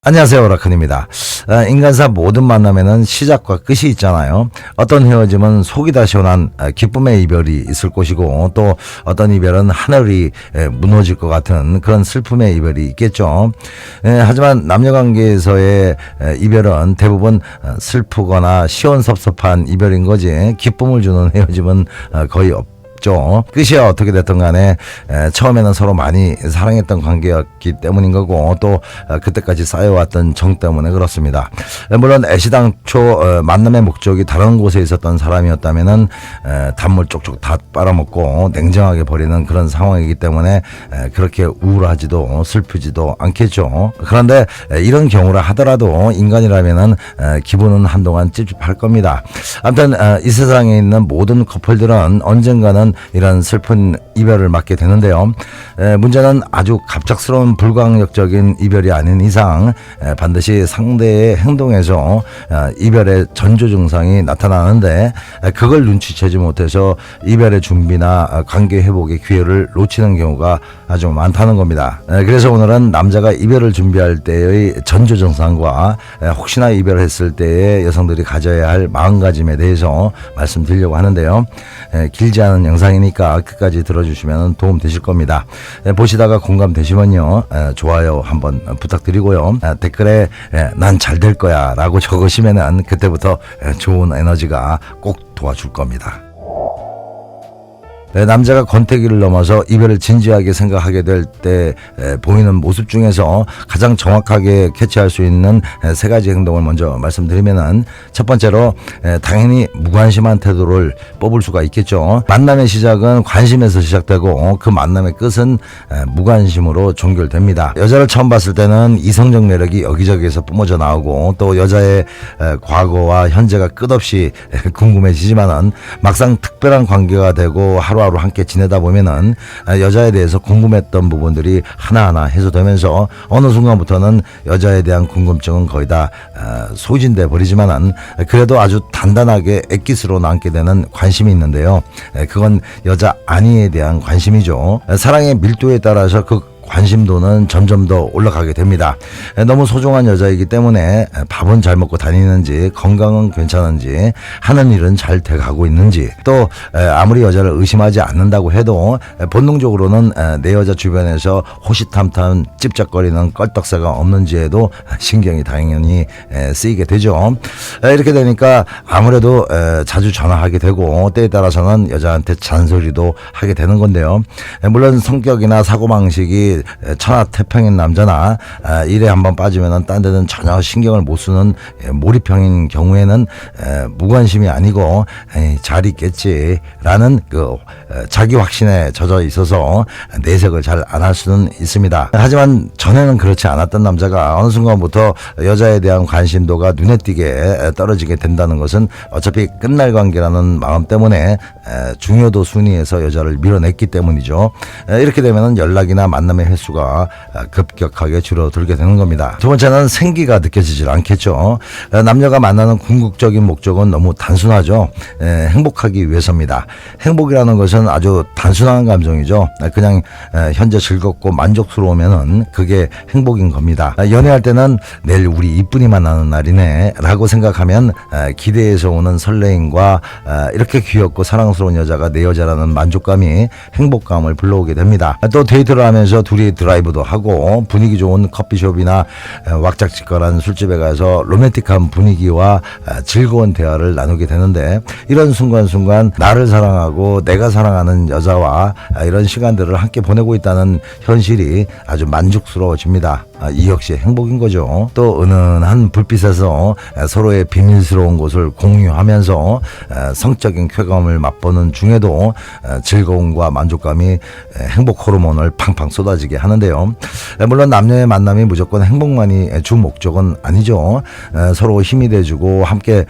안녕하세요, 오라클입니다. 인간사 모든 만남에는 시작과 끝이 있잖아요. 어떤 헤어짐은 속이 다 시원한 기쁨의 이별이 있을 것이고, 또 어떤 이별은 하늘이 무너질 것 같은 그런 슬픔의 이별이 있겠죠. 하지만 남녀관계에서의 이별은 대부분 슬프거나 시원섭섭한 이별인 거지, 기쁨을 주는 헤어짐은 거의 없죠. 끝이 어떻게 됐든 간에 처음에는 서로 많이 사랑했던 관계였기 때문인 거고, 또 그때까지 쌓여왔던 정 때문에 그렇습니다. 물론 애시당초 만남의 목적이 다른 곳에 있었던 사람이었다면은 단물 쪽쪽 다 빨아먹고 냉정하게 버리는 그런 상황이기 때문에 그렇게 우울하지도 슬프지도 않겠죠. 그런데 이런 경우라 하더라도 인간이라면은 기분은 한동안 찝찝할 겁니다. 아무튼 이 세상에 있는 모든 커플들은 언젠가는 이런 슬픈 이별을 맞게 되는데요. 문제는 아주 갑작스러운 불가항력적인 이별이 아닌 이상 반드시 상대의 행동에서 이별의 전조 증상이 나타나는데, 그걸 눈치채지 못해서 이별의 준비나 관계 회복의 기회를 놓치는 경우가 아주 많다는 겁니다. 그래서 오늘은 남자가 이별을 준비할 때의 전조 증상과 혹시나 이별했을 때의 여성들이 가져야 할 마음가짐에 대해서 말씀드리려고 하는데요. 길지 않은 영상이니까 끝까지 들어주시면 도움 되실 겁니다. 보시다가 공감되시면요, 좋아요 한번 부탁드리고요. 댓글에 난 잘 될 거야 라고 적으시면은 그때부터 좋은 에너지가 꼭 도와줄 겁니다. 남자가 권태기를 넘어서 이별을 진지하게 생각하게 될 때 보이는 모습 중에서 가장 정확하게 캐치할 수 있는 세 가지 행동을 먼저 말씀드리면은, 첫 번째로 당연히 무관심한 태도를 뽑을 수가 있겠죠. 만남의 시작은 관심에서 시작되고 그 만남의 끝은 무관심으로 종결됩니다. 여자를 처음 봤을 때는 이성적 매력이 여기저기에서 뿜어져 나오고, 또 여자의 과거와 현재가 끝없이 궁금해지지만은 막상 특별한 관계가 되고 하루하루 함께 지내다 보면은 여자에 대해서 궁금했던 부분들이 하나하나 해소되면서 어느 순간부터는 여자에 대한 궁금증은 거의 다 소진돼 버리지만은 그래도 아주 단단하게 액기스로 남게 되는 관심이 있는데요. 그건 여자 아니에 대한 관심이죠. 사랑의 밀도에 따라서 그 관심도는 점점 더 올라가게 됩니다. 너무 소중한 여자이기 때문에 밥은 잘 먹고 다니는지, 건강은 괜찮은지, 하는 일은 잘 돼가고 있는지, 또 아무리 여자를 의심하지 않는다고 해도 본능적으로는 내 여자 주변에서 호시탐탐 찝쩍거리는 껄떡새가 없는지에도 신경이 당연히 쓰이게 되죠. 이렇게 되니까 아무래도 자주 전화하게 되고, 때에 따라서는 여자한테 잔소리도 하게 되는 건데요. 물론 성격이나 사고방식이 천하태평인 남자나 일에 한번 빠지면은 딴 데는 전혀 신경을 못 쓰는 몰입형인 경우에는 무관심이 아니고 잘 있겠지라는 그 자기 확신에 젖어 있어서 내색을 잘 안 할 수는 있습니다. 하지만 전에는 그렇지 않았던 남자가 어느 순간부터 여자에 대한 관심도가 눈에 띄게 떨어지게 된다는 것은 어차피 끝날 관계라는 마음 때문에 중요도 순위에서 여자를 밀어냈기 때문이죠. 이렇게 되면은 연락이나 만남의 횟수가 급격하게 줄어들게 되는 겁니다. 두 번째는 생기가 느껴지질 않겠죠. 남녀가 만나는 궁극적인 목적은 너무 단순하죠. 행복하기 위해서입니다. 행복이라는 것은 아주 단순한 감정이죠. 그냥 현재 즐겁고 만족스러우면은 그게 행복인 겁니다. 연애할 때는 내일 우리 이쁜이 만나는 날이네 라고 생각하면 기대에서 오는 설레임과 이렇게 귀엽고 사랑스러운 여자가 내 여자라는 만족감이 행복감을 불러오게 됩니다. 또 데이트를 하면서 둘이 드라이브도 하고 분위기 좋은 커피숍이나 왁작지껄한 술집에 가서 로맨틱한 분위기와 즐거운 대화를 나누게 되는데, 이런 순간순간 나를 사랑하고 내가 사랑하는 여자와 이런 시간들을 함께 보내고 있다는 현실이 아주 만족스러워집니다. 이 역시 행복인 거죠. 또 은은한 불빛에서 서로의 비밀스러운 곳을 공유하면서 성적인 쾌감을 맛보는 중에도 즐거움과 만족감이 행복 호르몬을 팡팡 쏟아지게 하는데요. 물론 남녀의 만남이 무조건 행복만이 주 목적은 아니죠. 서로 힘이 돼주고 함께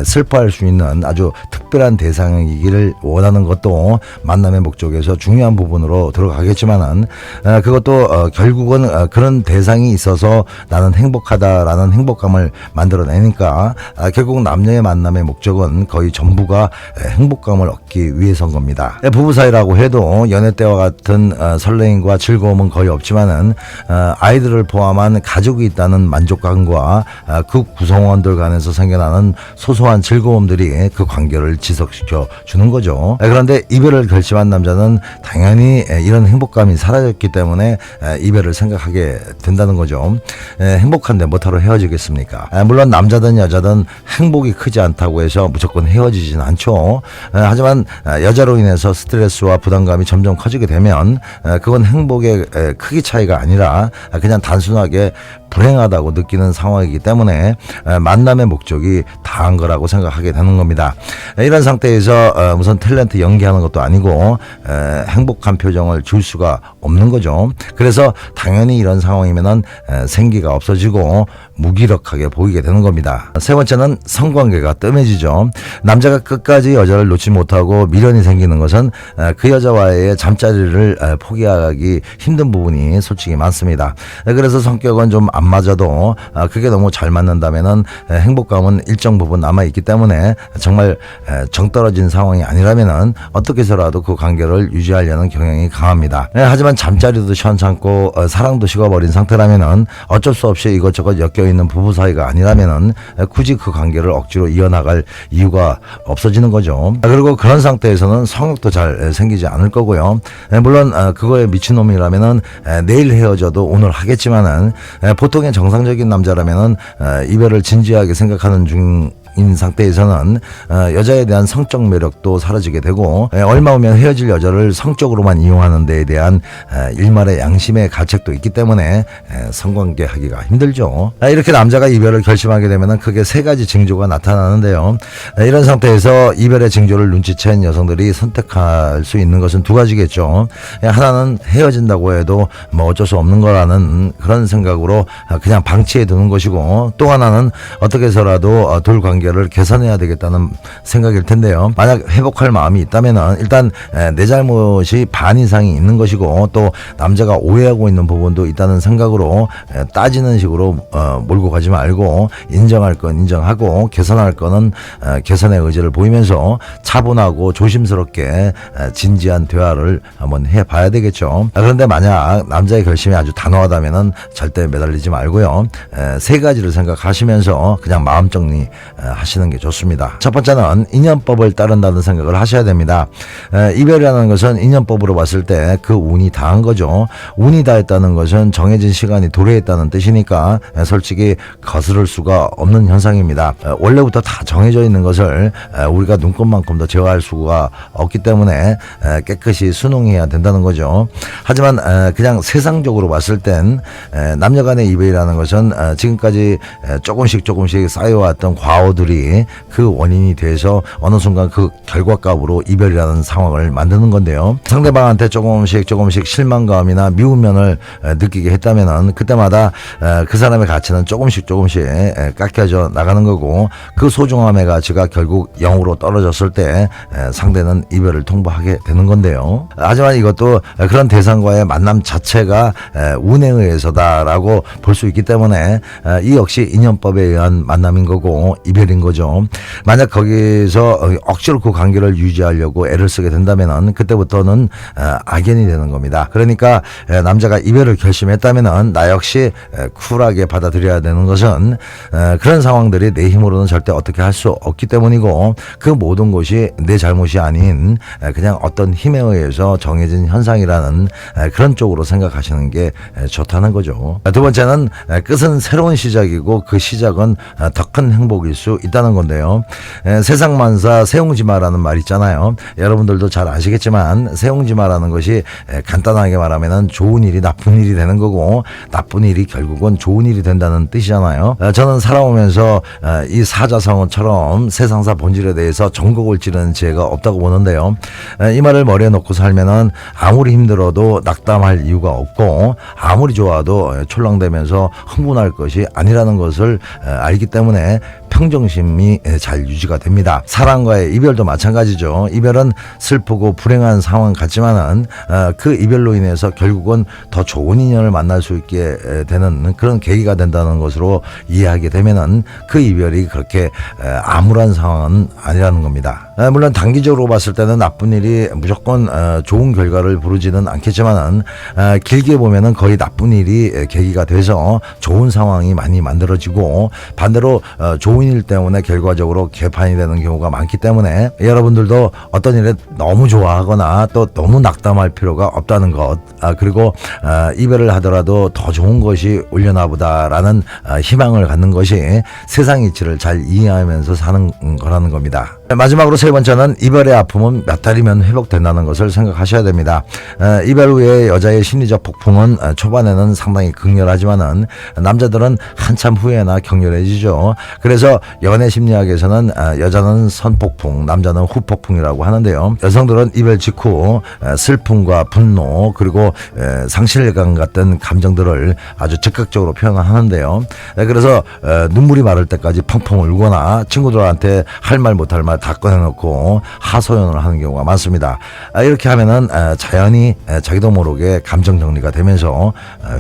슬퍼할 수 있는 아주 특별한 대상이기를 원하는 것도 만남의 목적에서 중요한 부분으로 들어가겠지만은 그것도 결국은 그런 대상이 사랑이 있어서 나는 행복하다라는 행복감을 만들어내니까 결국 남녀의 만남의 목적은 거의 전부가 행복감을 얻기 위해서인 겁니다. 부부 사이라고 해도 연애 때와 같은 설레임과 즐거움은 거의 없지만은 아이들을 포함한 가족이 있다는 만족감과 그 구성원들 간에서 생겨나는 소소한 즐거움들이 그 관계를 지속시켜 주는 거죠. 그런데 이별을 결심한 남자는 당연히 이런 행복감이 사라졌기 때문에 이별을 생각하게 된다는 거죠. 행복한데 뭐하러 헤어지겠습니까? 물론 남자든 여자든 행복이 크지 않다고 해서 무조건 헤어지진 않죠. 하지만 여자로 인해서 스트레스와 부담감이 점점 커지게 되면 그건 행복의 크기 차이가 아니라 그냥 단순하게 불행하다고 느끼는 상황이기 때문에 만남의 목적이 다한 거라고 생각하게 되는 겁니다. 이런 상태에서 무슨 탤런트 연기하는 것도 아니고 행복한 표정을 줄 수가 없는 거죠. 그래서 당연히 이런 상황이면은 생기가 없어지고 무기력하게 보이게 되는 겁니다. 세 번째는 성관계가 뜸해지죠. 남자가 끝까지 여자를 놓지 못하고 미련이 생기는 것은 그 여자와의 잠자리를 포기하기 힘든 부분이 솔직히 많습니다. 그래서 성격은 좀 안 맞아도 그게 너무 잘 맞는다면은 행복감은 일정 부분 남아있기 때문에 정말 정 떨어진 상황이 아니라면은 어떻게 해서라도 그 관계를 유지하려는 경향이 강합니다. 하지만 잠자리도 시원찮고 사랑도 식어버린 상태라면은 어쩔 수 없이 이것저것 엮여있는 부부 사이가 아니라면은 굳이 그 관계를 억지로 이어나갈 이유가 없어지는 거죠. 그리고 그런 상태에서는 성욕도 잘 생기지 않을 거고요. 물론 그거에 미친놈이라면은 내일 헤어져도 오늘 하겠지만은 보통의 정상적인 남자라면은 이별을 진지하게 생각하는 중인 상태에서는 여자에 대한 성적 매력도 사라지게 되고 얼마 후면 헤어질 여자를 성적으로만 이용하는 데에 대한 일말의 양심의 가책도 있기 때문에 성관계 하기가 힘들죠. 이렇게 남자가 이별을 결심하게 되면 크게 세 가지 징조가 나타나는데요. 이런 상태에서 이별의 징조를 눈치챈 여성들이 선택할 수 있는 것은 두 가지겠죠. 하나는 헤어진다고 해도 뭐 어쩔 수 없는 거라는 그런 생각으로 그냥 방치해 두는 것이고, 또 하나는 어떻게 해서라도 둘 관계를 개선해야 되겠다는 생각일 텐데요. 만약 회복할 마음이 있다면 일단 내 잘못이 반 이상이 있는 것이고, 또 남자가 오해하고 있는 부분도 있다는 생각으로 따지는 식으로 몰고 가지 말고 인정할 건 인정하고 개선할 거는 개선의 의지를 보이면서 차분하고 조심스럽게 진지한 대화를 한번 해봐야 되겠죠. 그런데 만약 남자의 결심이 아주 단호하다면 절대 매달리지 말고요. 세 가지를 생각하시면서 그냥 마음 정리 하시는 게 좋습니다. 첫 번째는 인연법을 따른다는 생각을 하셔야 됩니다. 이별이라는 것은 인연법으로 봤을 때 그 운이 다한 거죠. 운이 다했다는 것은 정해진 시간이 도래했다는 뜻이니까 솔직히 거스를 수가 없는 현상입니다. 원래부터 다 정해져 있는 것을 우리가 눈꽃만큼도 제어할 수가 없기 때문에 깨끗이 순응해야 된다는 거죠. 하지만 그냥 세상적으로 봤을 땐 남녀 간의 이별이라는 것은 지금까지 조금씩 쌓여왔던 과오들이 그 원인이 돼서 어느 순간 그 결과값으로 이별이라는 상황을 만드는 건데요. 상대방한테 조금씩 실망감이나 미운면을 느끼게 했다면은 그때마다 그 사람의 가치는 조금씩 깎여져 나가는 거고, 그 소중함의 가치가 결국 0으로 떨어졌을 때 상대는 이별을 통보하게 되는 건데요. 하지만 이것도 그런 대상과의 만남 자체가 운에 의해서다라고 볼 수 있기 때문에 이 역시 인연법에 의한 만남인 거고 이별인 거죠. 만약 거기서 억지로 그 관계를 유지하려고 애를 쓰게 된다면은 그때부터는 악연이 되는 겁니다. 그러니까 남자가 이별을 결심했다면은 나 역시 쿨하게 받아들여야 되는 것은 그런 상황들이 내 힘으로는 절대 어떻게 할 수 없기 때문이고, 그 모든 것이 내 잘못이 아닌 그냥 어떤 힘에 의해서 정해진 현상이라는 그런 쪽으로 생각하시는 게 좋다는 거죠. 두 번째는 끝은 새로운 시작이고 그 시작은 더 큰 행복일 수 있다는 건데요. 세상만사 세옹지마라는 말 있잖아요. 여러분들도 잘 아시겠지만 세옹지마라는 것이 간단하게 말하면 좋은 일이 나쁜 일이 되는 거고, 나쁜 일이 결국은 좋은 일이 된다는 뜻이잖아요. 저는 살아오면서 이 사자성어처럼 세상사 본질에 대해서 전곡을 찌르는 지혜가 없다고 보는데요. 이 말을 머리에 놓고 살면은 아무리 힘들어도 낙담할 이유가 없고, 아무리 좋아도 촐랑대면서 흥분할 것이 아니라는 것을 알기 때문에 평정심이 잘 유지가 됩니다. 사랑과의 이별도 마찬가지죠. 이별은 슬프고 불행한 상황 같지만은 그 이별로 인해서 결국은 더 좋은 인연을 만날 수 있게 되는 그런 계기가 된다는 것으로 이해하게 되면은 그 이별이 그렇게 암울한 상황은 아니라는 겁니다. 물론 단기적으로 봤을 때는 나쁜 일이 무조건 좋은 결과를 부르지는 않겠지만은 길게 보면은 거의 나쁜 일이 계기가 돼서 좋은 상황이 많이 만들어지고 반대로 좋은 일 때문에 결과적으로 개판이 되는 경우가 많기 때문에 여러분들도 어떤 일에 너무 좋아하거나 또 너무 낙담할 필요가 없다는 것, 그리고 이별을 하더라도 더 좋은 것이 올려나 보다라는 희망을 갖는 것이 세상 이치를 잘 이해하면서 사는 거라는 겁니다. 마지막으로 세 번째는 이별의 아픔은 몇 달이면 회복된다는 것을 생각하셔야 됩니다. 이별 후에 여자의 심리적 폭풍은 초반에는 상당히 극렬하지만은 남자들은 한참 후에나 격렬해지죠. 그래서 연애 심리학에서는 여자는 선폭풍, 남자는 후폭풍이라고 하는데요. 여성들은 이별 직후 슬픔과 분노 그리고 상실감 같은 감정들을 아주 즉각적으로 표현하는데요. 그래서 눈물이 마를 때까지 펑펑 울거나 친구들한테 할 말 못할 말 다 꺼내놓고 하소연을 하는 경우가 많습니다. 이렇게 하면은 자연히 자기도 모르게 감정 정리가 되면서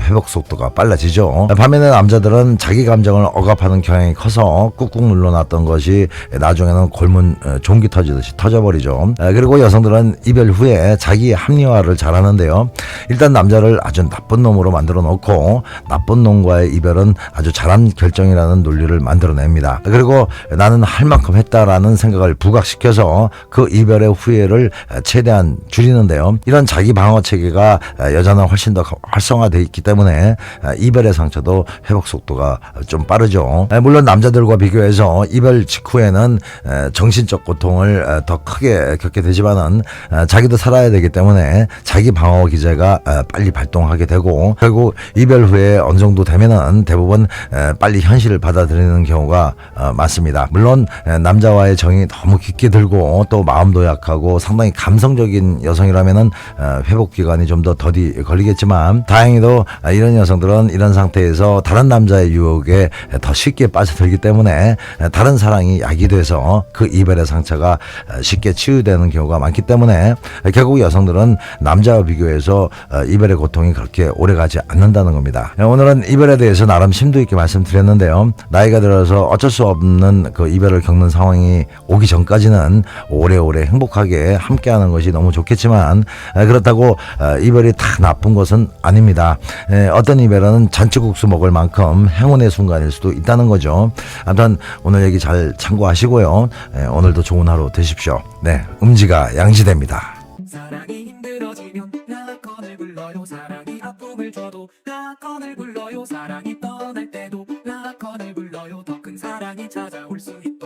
회복 속도가 빨라지죠. 반면에 남자들은 자기 감정을 억압하는 경향이 커서 꾹꾹 눌러놨던 것이 나중에는 골문 종기 터지듯이 터져버리죠. 그리고 여성들은 이별 후에 자기 합리화를 잘하는데요. 일단 남자를 아주 나쁜 놈으로 만들어 놓고 나쁜 놈과의 이별은 아주 잘한 결정이라는 논리를 만들어냅니다. 그리고 나는 할 만큼 했다라는 생각을 부각시켜서 그 이별의 후회를 최대한 줄이는데요. 이런 자기 방어 체계가 여자는 훨씬 더 활성화되어 있기 때문에 이별의 상처도 회복 속도가 좀 빠르죠. 물론 남자들과 비교해서 이별 직후에는 정신적 고통을 더 크게 겪게 되지만은 자기도 살아야 되기 때문에 자기 방어 기제가 빨리 발동하게 되고 결국 이별 후에 어느 정도 되면은 대부분 빨리 현실을 받아들이는 경우가 많습니다. 물론 남자와의 정이 너무 깊게 들고 또 마음도 약하고 상당히 감성적인 여성이라면은 회복 기간이 좀 더 더디 걸리겠지만 다행히도 이런 여성들은 이런 상태에서 다른 남자의 유혹에 더 쉽게 빠져들기 때문에 다른 사랑이 약이 돼서 그 이별의 상처가 쉽게 치유되는 경우가 많기 때문에 결국 여성들은 남자와 비교해서 이별의 고통이 그렇게 오래가지 않는다는 겁니다. 오늘은 이별에 대해서 나름 심도 있게 말씀드렸는데요. 나이가 들어서 어쩔 수 없는 그 이별을 겪는 상황이 오기 전까지는 오래오래 행복하게 함께하는 것이 너무 좋겠지만 그렇다고 이별이 다 나쁜 것은 아닙니다. 어떤 이별은 잔치국수 먹을 만큼 행운의 순간일 수도 있다는 거죠. 아무튼 오늘 얘기 잘 참고하시고요. 오늘도 좋은 하루 되십시오. 네, 음지가 양지됩니다. 사랑이 힘들어지면 라건을 불러요. 사랑이 아픔을 줘도 라건을 불러요. 사랑이 떠날 때도 라건을 불러요. 더 큰 사랑이 찾아올 수 있다.